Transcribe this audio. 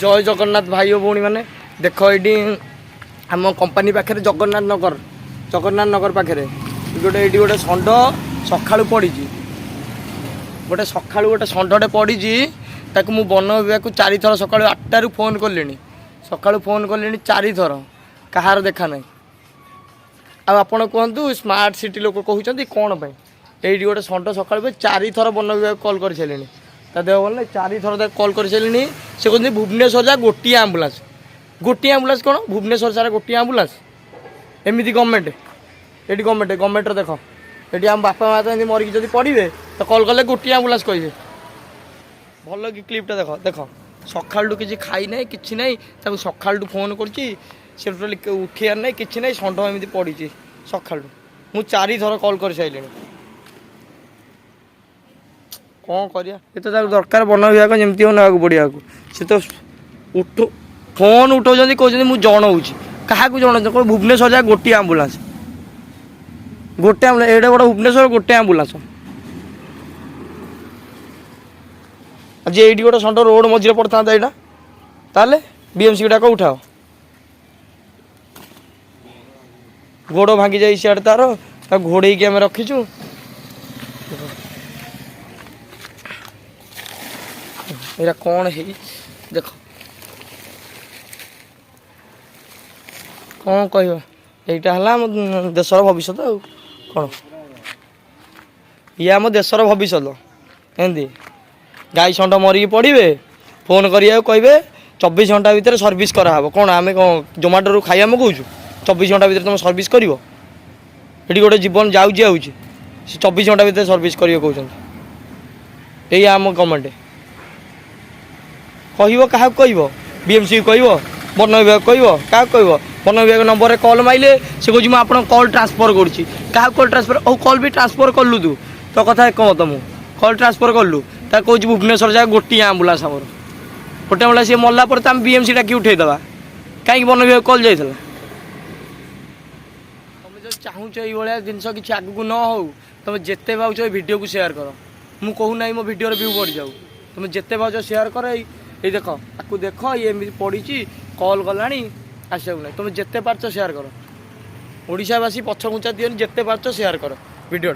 जय जगन्नाथ भाई और भौणी मैंने देख ये आम कंपानी पाखे जगन्नाथ नगर पाखे गोटे ये गोटे षंड सका पड़ी गोटे सका गोटे षंडटे पड़ी ताकू मु वन विभाग को 4 थर सका 8टारू फोन कले सका फोन कले 4 थर कहार देखा ना आपण कहतु स्मार्ट सिटी लोक कहते कौन पाई ये गोटे षंड सका 4 थर वन विभाग कल कर सारे ता देह भल ना 4 थर कल कर सारे से कहते भुवनेश्वर जा गोटे आम्बुलांस कौन भुवनेश्वर सारा गोटे आम्बुलांस एमती गवर्नमेंट ये गवर्नमेंट देख ये आम बापा माँ तो मरिकी जब पड़े तो कल कले गोटे आम्बुलांस कहे भल कि क्लिपटा देख देख सका किसी खाई ना कि ना सका फोन कर उठियार ना कि ना षंड एमती पड़ी सका मुझे 4 थर कल कर सारे कौन करिया ये तो दरकार वन विभाग जमती ना पड़ा सी तो उठ फोन उठाऊँ कहते मुझे जनाऊँ क्या जनाऊँ भुवनेश्वर जा गोटे आम्बुलांस एडे बड़ा भुवनेश्वर गोटे आम्बुलांस आज ये गोटे षंड रोड मझे पड़ता यहाँ ताले बीएमसी गुड़ाक उठाओ गोड़ भांगी जाए सियाड़े तार घोड़े आम रखीचु ये कौन है देख कौन कह यहाँ देशर भविष्य कौन ये आम देशर भविष्य एमती गाई षंड मरिकी पड़े फोन करा कहे 24 घंटा भितर सर्विस कराव कौन आम कौन जोमाटो खाई कौच 24 घंटा भितर तुम सर्विस कर गोटे जीवन जाऊँ 24 घंटा भितर सर्विस कर कहते यही आम गवर्नमेंट कह कह बीएमसी कह वन विभाग कह कह वन विभाग नंबर कॉल माइले से कह मुझे आप कॉल ट्रांसफर करुँची क्या कॉल ट्रांसफर और कॉल भी ट्रांसफर कलु तू तो कथा एकमत मु कॉल ट्रांसफर कलु ता कह भुवनेश्वर जा गोटे आम्बुलांस आमर गोटे आम्बुलांस सी मरला आम बीएमसी डाकी उठेदवा कहीं वन विभाग कॉल जाइए तुम जो चाहूच ये जिनस किसी आगू न हो तुम जिते पाच भिडियो को शेयर कर मु कहूना मो भिडियो व्यू बढ़ जाऊ तुम जिते पाच शेयर कर ये देख आपको देख ये एमती पड़ी कॉल गला आसू ना तुम जिते पार्च शेयर कर ओडावासी पछ घुंचा दियो जिते पार्च शेयर कर भिडियो